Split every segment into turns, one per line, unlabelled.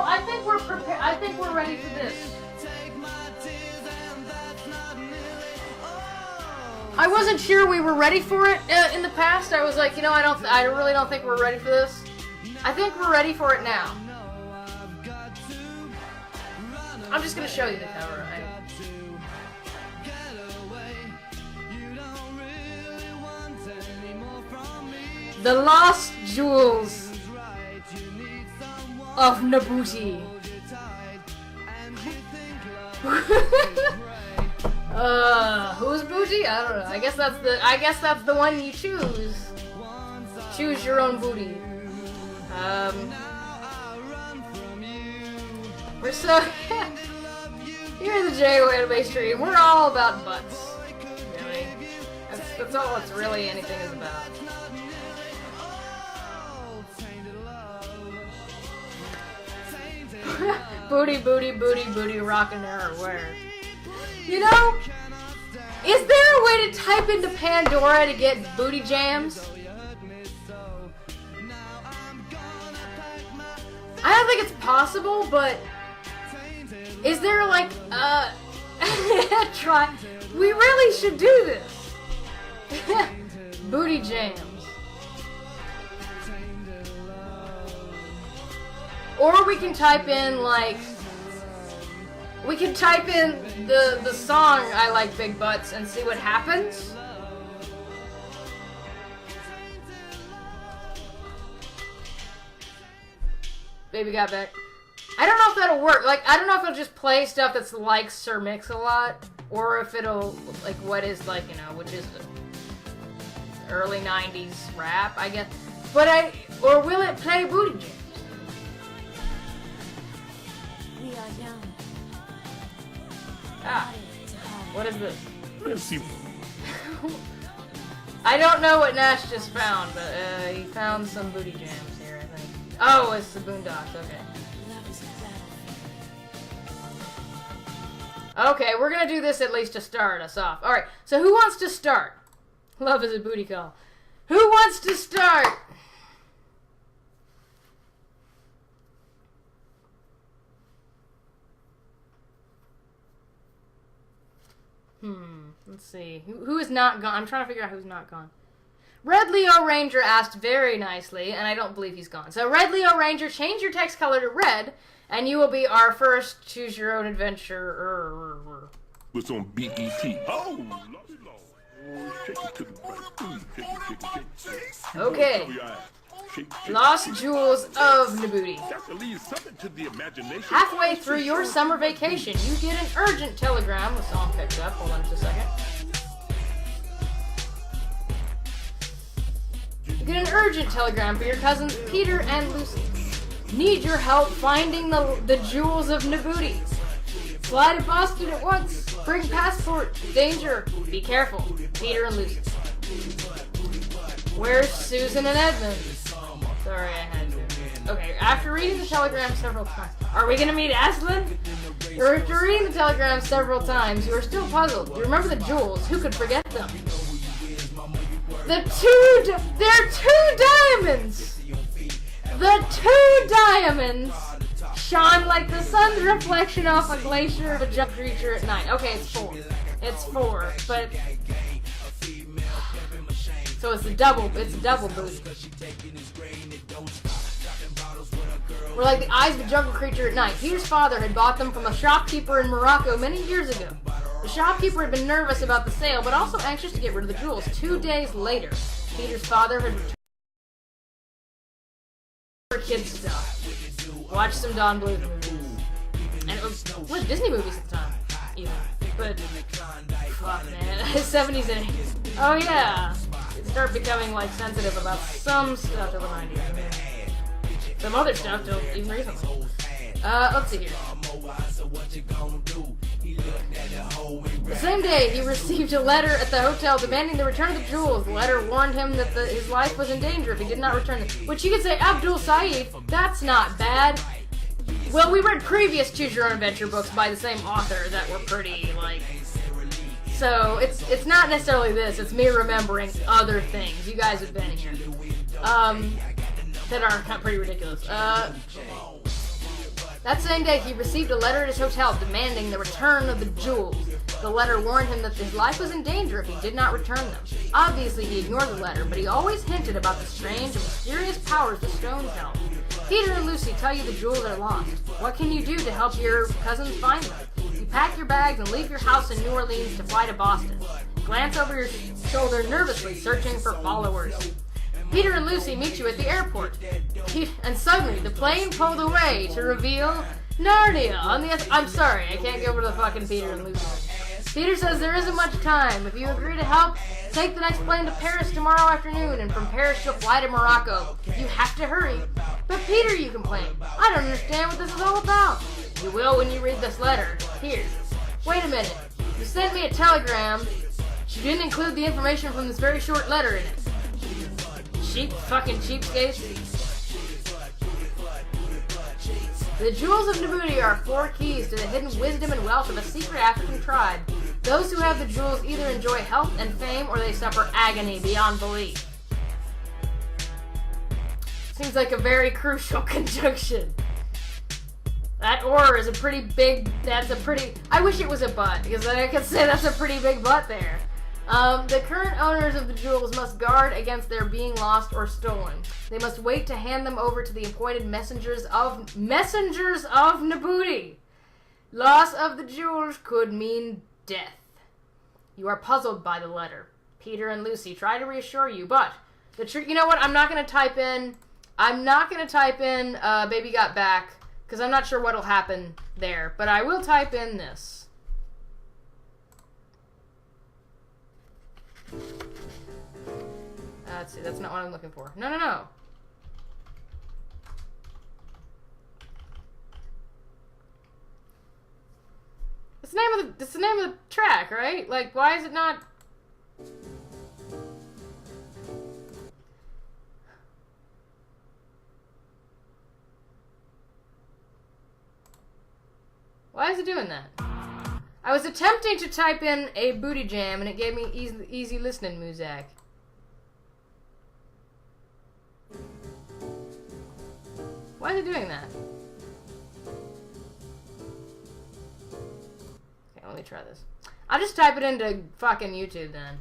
I think we're prepared. I think we're ready for this. I wasn't sure we were ready for it in the past. I was like, you know, I really don't think we're ready for this. I think we're ready for it now. I'm just gonna show you the cover. The Lost Jewels of Nabooti. Who's booty? I don't know. I guess that's the one you choose. Choose your own booty. We're so here in the JesuOtaku stream. We're all about butts. Really, that's all it's really anything is about. Booty, booty, booty, booty, rockin' everywhere. You know, is there a way to type into Pandora to get booty jams? I don't think it's possible, but is there like, try, we really should do this. Booty jams. Or we can type in, like, we can type in the song I Like Big Butts and see what happens. Baby got back. I don't know if that'll work. Like, I don't know if it'll just play stuff that's like Sir Mix-a-Lot, or if it'll, like, what is, like, you know, which is early 90s rap, I guess. But or will it play booty jams? Ah, what is this?
Let's see.
I don't know what Nash just found, but he found some booty jams here, I think. Oh, it's the Boondocks, okay. Okay, we're gonna do this at least to start us off. Alright, so who wants to start? Love is a booty call. Who wants to start? Let's see. Who is not gone? I'm trying to figure out who's not gone. Red Leo Ranger asked very nicely, and I don't believe he's gone. So, Red Leo Ranger, change your text color to red, and you will be our first choose your own adventure.
What's on BET? Oh, shake it to the right.
Okay. Lost Jewels of Nabooti. Halfway through your summer vacation, you get an urgent telegram. The song picks up. Hold on just a second. You get an urgent telegram for your cousins Peter and Lucy. Need your help finding the jewels of Nabooti. Fly to Boston at once. Bring passport. Danger. Be careful. Peter and Lucy. Where's Susan and Edmund? Sorry, I had to. Okay, after reading the telegram several times... Are we gonna meet Aslan? After reading the telegram several times, you are still puzzled. You remember the jewels. Who could forget them? They're two diamonds! The two diamonds shone like the sun's reflection off a glacier of a junk creature at night. Okay, it's four. It's four, but... So it's a double boost. We're like the eyes of a jungle creature at night. Peter's father had bought them from a shopkeeper in Morocco many years ago. The shopkeeper had been nervous about the sale, but also anxious to get rid of the jewels. 2 days later, Peter's father had returned for kids stuff. Watched some Don Bluth movies. And it was Disney movies at the time, even. But, fuck man, 70s and 80s. Oh yeah! Start becoming like sensitive about some stuff till the 90s. Some other stuff till even recently. Let's see here. The same day, he received a letter at the hotel demanding the return of the jewels. The letter warned him that his life was in danger if he did not return them. Which you could say, Abdul Saeed, that's not bad. Well, we read previous Choose Your Own Adventure books by the same author that were pretty, like... So, it's not necessarily this, it's me remembering other things. You guys have been here. That are pretty ridiculous. That same day, he received a letter at his hotel demanding the return of the jewels. The letter warned him that his life was in danger if he did not return them. Obviously, he ignored the letter, but he always hinted about the strange and mysterious powers the stones held. Peter and Lucy tell you the jewels are lost. What can you do to help your cousins find them? You pack your bags and leave your house in New Orleans to fly to Boston. Glance over your shoulder nervously, searching for followers. Peter and Lucy meet you at the airport. And suddenly, the plane pulled away to reveal Narnia on the I'm sorry, I can't go over to the fucking Peter and Lucy. Peter says there isn't much time. If you agree to help, take the next plane to Paris tomorrow afternoon, and from Paris you'll fly to Morocco. You have to hurry. But Peter, you complain, I don't understand what this is all about. You will when you read this letter. Here. Wait a minute. You sent me a telegram. You didn't include the information from this very short letter in it. Fucking cheapskate. The jewels of Nabooti are 4 keys to the hidden wisdom and wealth of a secret African tribe. Those who have the jewels either enjoy health and fame or they suffer agony beyond belief. Seems like a very crucial conjunction. That or is a pretty big, I wish it was a butt, because then I could say that's a pretty big butt there. The current owners of the jewels must guard against their being lost or stolen. They must wait to hand them over to the appointed messengers of Nabooti. Loss of the jewels could mean death. You are puzzled by the letter. Peter and Lucy try to reassure you, but you know what? I'm not going to type in baby got back, because I'm not sure what'll happen there, but I will type in this. Let's see, that's not what I'm looking for. No. It's the name of the track, right? Like, why is it not? Why is it doing that? I was attempting to type in a booty jam and it gave me easy listening music. Why is it doing that? Okay, let me try this. I'll just type it into fucking YouTube then.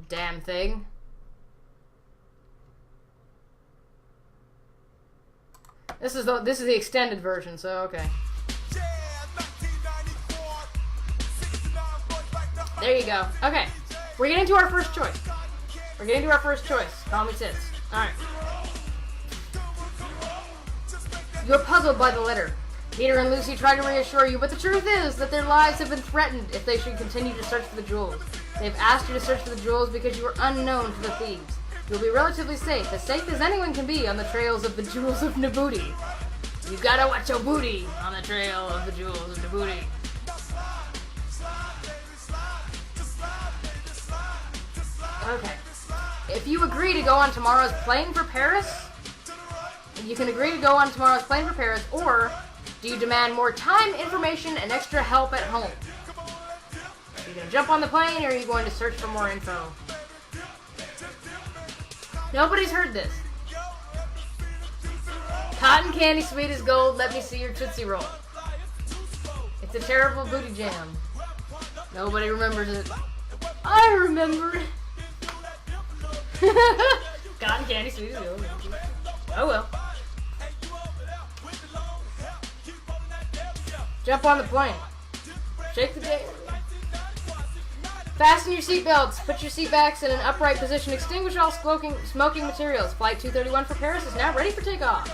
Damn thing. This is the extended version, so okay. There you go. Okay. We're getting to our first choice. Call me Tits. Alright. You're puzzled by the letter. Peter and Lucy try to reassure you, but the truth is that their lives have been threatened if they should continue to search for the jewels. They've asked you to search for the jewels because you are unknown to the thieves. You'll be relatively safe as anyone can be on the trails of the jewels of Nabooti. You gotta watch your booty on the trail of the jewels of Nabooti. Okay. If you agree to go on tomorrow's plane for Paris, you can agree to go on tomorrow's plane for Paris, or do you demand more time, information, and extra help at home? Are you going to jump on the plane, or are you going to search for more info? Nobody's heard this. Cotton candy sweet as gold, let me see your Tootsie Roll. It's a terrible booty jam. Nobody remembers it. I remember it. Cotton candy sweet as gold. Oh well. Jump on the plane. Shake the day. Fasten your seatbelts. Put your seatbacks in an upright position. Extinguish all smoking materials. Flight 231 for Paris is now ready for takeoff.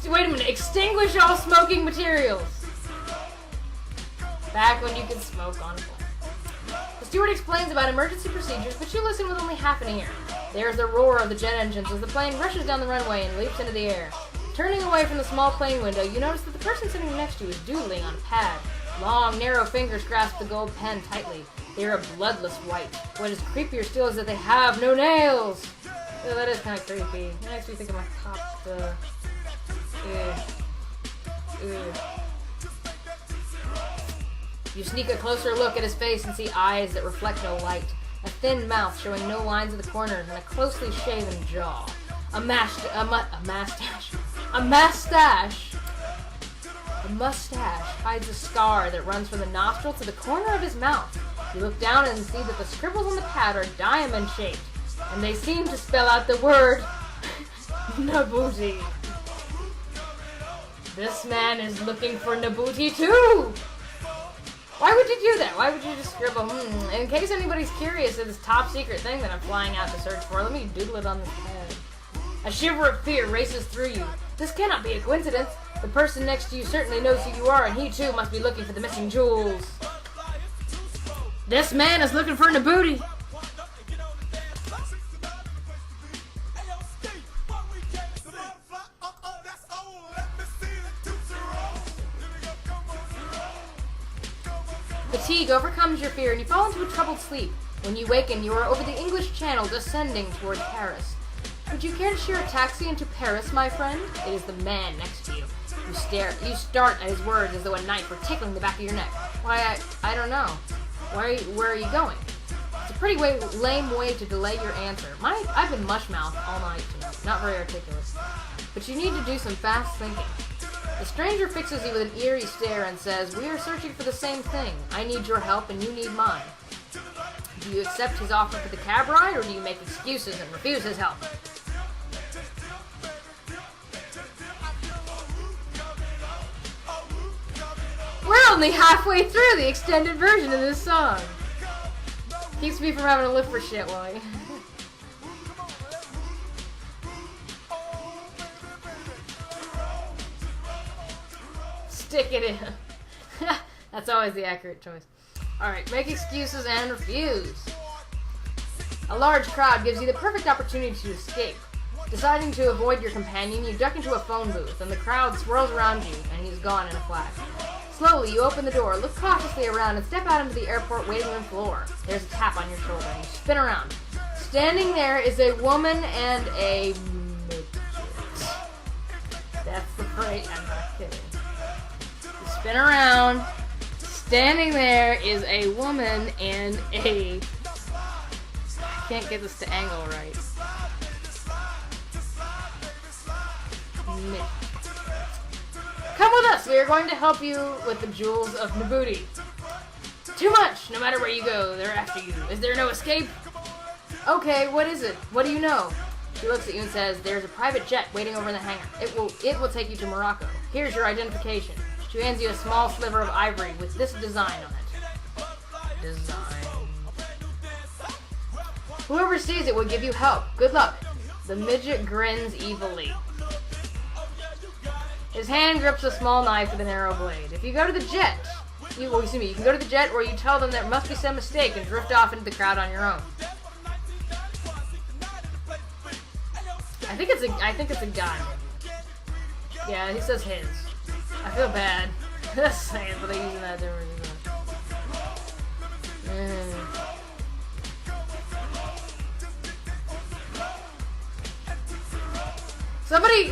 Wait a minute. Extinguish all smoking materials. Back when you could smoke on a plane. The steward explains about emergency procedures, but you listen with only half an ear. There's the roar of the jet engines as the plane rushes down the runway and leaps into the air. Turning away from the small plane window, you notice that the person sitting next to you is doodling on a pad. Long, narrow fingers grasp the gold pen tightly. They are a bloodless white. What is creepier still is that they have no nails! Oh, that is kind of creepy. It makes me think of my top, You sneak a closer look at his face and see eyes that reflect no light, a thin mouth showing no lines at the corners, and a closely shaven jaw. A mustache A mustache. A mustache hides a scar that runs from the nostril to the corner of his mouth. You look down and see that the scribbles on the pad are diamond-shaped, and they seem to spell out the word Nabooti. This man is looking for Nabooti too! Why would you do that? Why would you just scribble, In case anybody's curious of this top secret thing that I'm flying out to search for, let me doodle it on this pad. A shiver of fear races through you. This cannot be a coincidence. The person next to you certainly knows who you are, and he too must be looking for the missing jewels. This man is looking for Nabooti. Fatigue overcomes your fear, and you fall into a troubled sleep. When you waken, you are over the English Channel, descending toward Paris. Would you care to share a taxi into Paris, my friend? It is the man next to you. You start at his words as though a knife were tickling the back of your neck. Why, I don't know. Where are you going? It's a pretty lame way to delay your answer. I've been mush-mouthed all night tonight. Not very articulate. But you need to do some fast thinking. The stranger fixes you with an eerie stare and says, "We are searching for the same thing. I need your help and you need mine." Do you accept his offer for the cab ride, or do you make excuses and refuse his help? We're only halfway through the extended version of this song. Keeps me from having to look for shit, Willie. Stick it in. That's always the accurate choice. Alright, make excuses and refuse. A large crowd gives you the perfect opportunity to escape. Deciding to avoid your companion, you duck into a phone booth, and the crowd swirls around you, and he's gone in a flash. Slowly, you open the door, look cautiously around, and step out into the airport waiting room floor. There's a tap on your shoulder, and you spin around. Standing there is a woman and a midget. That's the phrase. I'm not kidding. You spin around. Standing there is a woman and a... I can't get this to angle right. Midget. Come with us! We are going to help you with the jewels of Nabooti. Too much! No matter where you go, they're after you. Is there no escape? Okay, what is it? What do you know? She looks at you and says, "There's a private jet waiting over in the hangar. It will take you to Morocco. Here's your identification." She hands you a small sliver of ivory with this design on it. Design. Whoever sees it will give you help. Good luck. The midget grins evilly. His hand grips a small knife with an arrow blade. If you go to the jet, you can go to the jet, or you tell them there must be some mistake and drift off into the crowd on your own. I think it's a guy. Yeah, he says his. I feel bad. Saying, but they're using that different.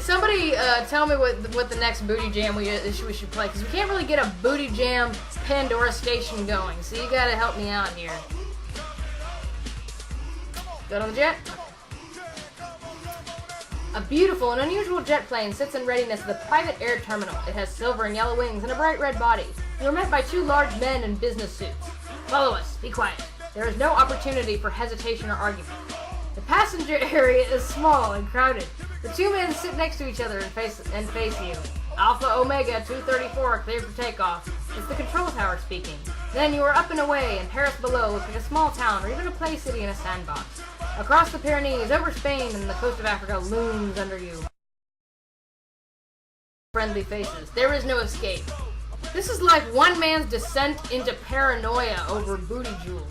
Somebody, tell me what the next booty jam we should play, because we can't really get a booty jam Pandora station going. So you gotta help me out here. Go on the jet. A beautiful and unusual jet plane sits in readiness at the private air terminal. It has silver and yellow wings and a bright red body. You are met by two large men in business suits. Follow us. Be quiet. There is no opportunity for hesitation or argument. The passenger area is small and crowded. The two men sit next to each other and face you. Alpha Omega 234, cleared for takeoff. It's the control tower speaking. Then you are up and away, and Paris below looks like a small town or even a play city in a sandbox. Across the Pyrenees, over Spain, and the coast of Africa looms under you. Friendly faces. There is no escape. This is like one man's descent into paranoia over booty jewels.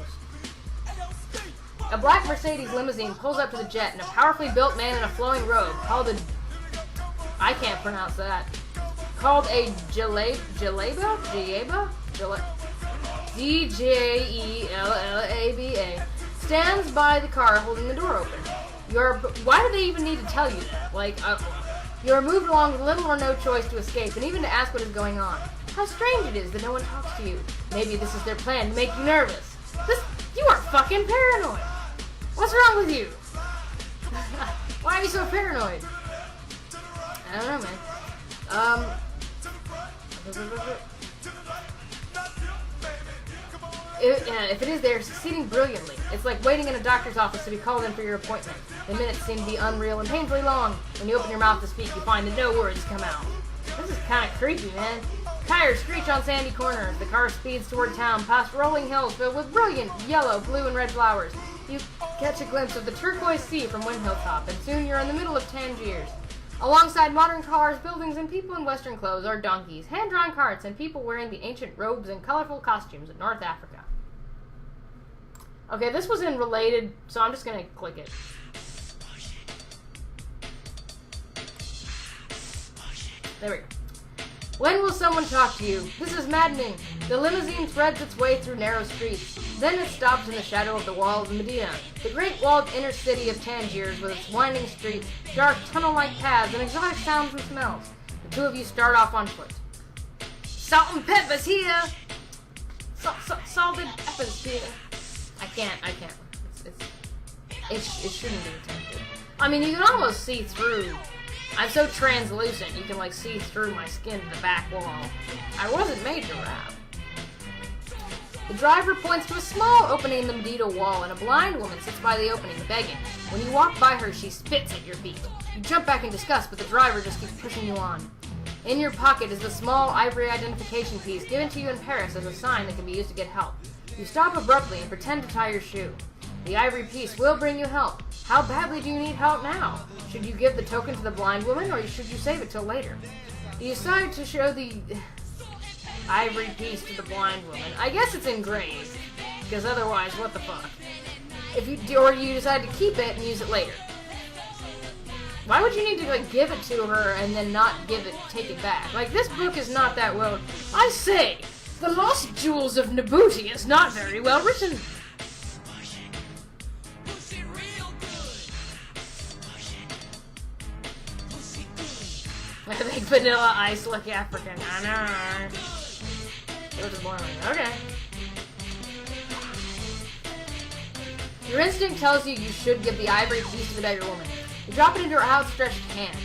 A black Mercedes limousine pulls up to the jet, and a powerfully built man in a flowing robe, called a... I can't pronounce that. Called a Jaleba? D-J-E-L-L-A-B-A. Stands by the car holding the door open. Why do they even need to tell you that? You're moved along with little or no choice to escape, and even to ask what is going on. How strange it is that no one talks to you. Maybe this is their plan to make you nervous. You are fucking paranoid. What's wrong with you? Why are you so paranoid? I don't know, man. If it is, they're succeeding brilliantly. It's like waiting in a doctor's office to be called in for your appointment. The minutes seem to be unreal and painfully long. When you open your mouth to speak, you find that no words come out. This is kind of creepy, man. Tires screech on sandy corners. The car speeds toward town, past rolling hills filled with brilliant yellow, blue, and red flowers. You catch a glimpse of the turquoise sea from Windhill Top, and soon you're in the middle of Tangiers. Alongside modern cars, buildings, and people in Western clothes are donkeys, hand-drawn carts, and people wearing the ancient robes and colorful costumes of North Africa. Okay, this was in related, so I'm just gonna click it. There we go. When will someone talk to you? This is maddening. The limousine threads its way through narrow streets. Then it stops in the shadow of the wall of Medina, the great walled inner city of Tangiers with its winding streets, dark tunnel-like paths, and exotic sounds and smells. The two of you start off on foot. Salt and pepper's here! Salted pepper's here. I can't. It shouldn't be attempted. I mean, you can almost see through. I'm so translucent, you can, like, see through my skin to the back wall. I wasn't made to rap. The driver points to a small opening in the Medina wall, and a blind woman sits by the opening, begging. When you walk by her, she spits at your feet. You jump back in disgust, but the driver just keeps pushing you on. In your pocket is the small ivory identification piece given to you in Paris as a sign that can be used to get help. You stop abruptly and pretend to tie your shoe. The ivory piece will bring you help. How badly do you need help now? Should you give the token to the blind woman, or should you save it till later? You decide to show the ivory piece to the blind woman. I guess it's engraved, because otherwise, what the fuck? Or you decide to keep it and use it later. Why would you need to, like, give it to her and then not take it back? Like, this book is not that well. I say, The Lost Jewels of Nabooti is not very well written. I think Vanilla Ice look African. I know. It was boring. Okay. Your instinct tells you should give the ivory piece to the beggar woman. You drop it into her outstretched hand.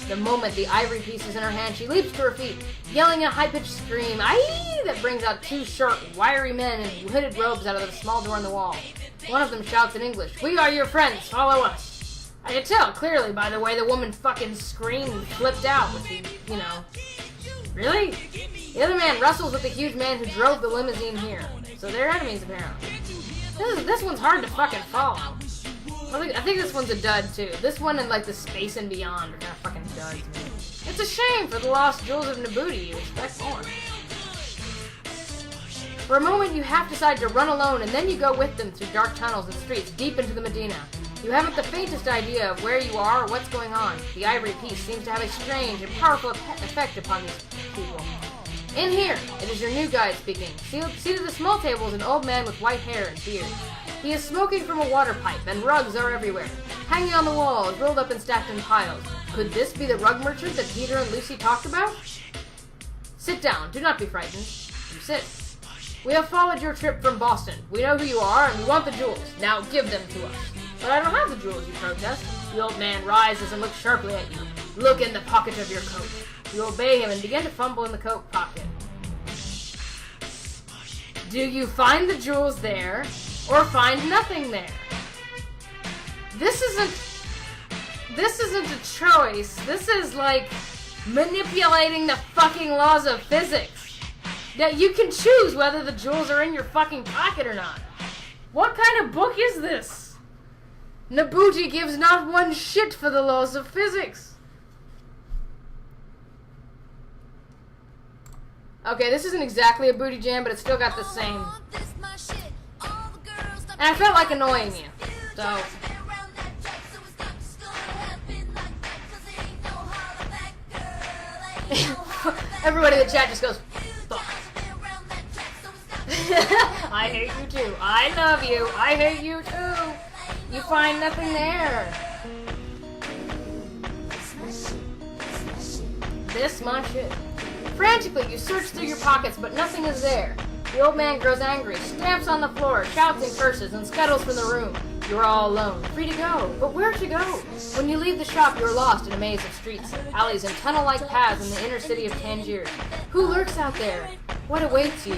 The moment the ivory piece is in her hand, she leaps to her feet, yelling a high-pitched scream, "Aye!" that brings out two short, wiry men in hooded robes out of the small door in the wall. One of them shouts in English, "We are your friends, follow us." I could tell clearly by the way the woman fucking screamed and flipped out with the, Really? The other man wrestles with the huge man who drove the limousine here. So they're enemies, apparently. This one's hard to fucking follow. I think this one's a dud, too. This one and, like, the Space and Beyond are kind of fucking duds, man. It's a shame for the Lost Jewels of Nabooti. You expect more. For a moment, you half decide to run alone, and then you go with them through dark tunnels and streets deep into the Medina. You haven't the faintest idea of where you are or what's going on. The ivory piece seems to have a strange and powerful effect upon these people. In here, it is your new guide speaking. Seated at a small table is an old man with white hair and beard. He is smoking from a water pipe, and rugs are everywhere. Hanging on the walls, rolled up and stacked in piles. Could this be the rug merchant that Peter and Lucy talked about? Sit down. Do not be frightened. You sit. We have followed your trip from Boston. We know who you are, and we want the jewels. Now give them to us. But I don't have the jewels, you protest. The old man rises and looks sharply at you. Look in the pocket of your coat. You obey him and begin to fumble in the coat pocket. Do you find the jewels there, or find nothing there? This isn't a choice. This is like manipulating the fucking laws of physics. That you can choose whether the jewels are in your fucking pocket or not. What kind of book is this? Nabooti gives not one shit for the laws of physics. Okay, this isn't exactly a booty jam, but it's still got the same. And I felt like annoying you, so. Everybody in the chat just goes, fuck. I hate you too. I love you. I hate you too. You find nothing there. This my shit. Frantically, you search through your pockets, but nothing is there. The old man grows angry, stamps on the floor, shouts and curses, and scuttles from the room. You're all alone, free to go. But where to go? When you leave the shop, you're lost in a maze of streets, alleys, and tunnel-like paths in the inner city of Tangier. Who lurks out there? What awaits you?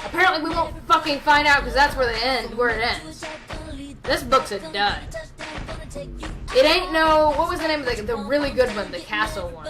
Apparently we won't fucking find out because that's where it ends. This book's a dud. It ain't no... What was the name of the really good one? The castle one.